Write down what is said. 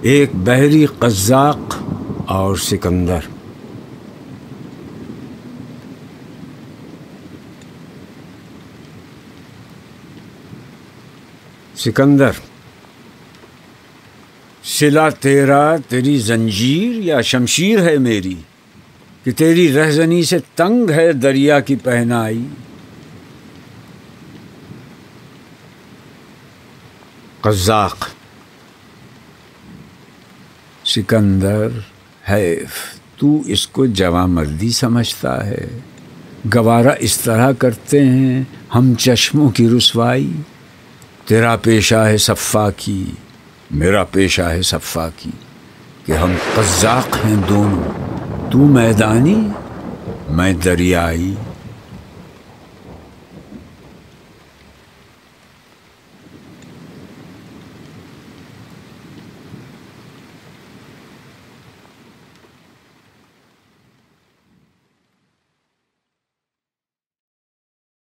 ایک بحری قزاق اور سکندر۔ سکندر: صلہ تیرا تیری زنجیر یا شمشیر ہے میری، کہ تیری رہزنی سے تنگ ہے دریا کی پہنائی۔ قزاق: سکندر حیف تو اس کو جواں مردی سمجھتا ہے، گوارا اس طرح کرتے ہیں ہم چشموں کی رسوائی۔ تیرا پیشہ ہے سفاکی، میرا پیشہ ہے سفاکی، کہ ہم قزاق ہیں دونوں، تو میدانی میں دریائی۔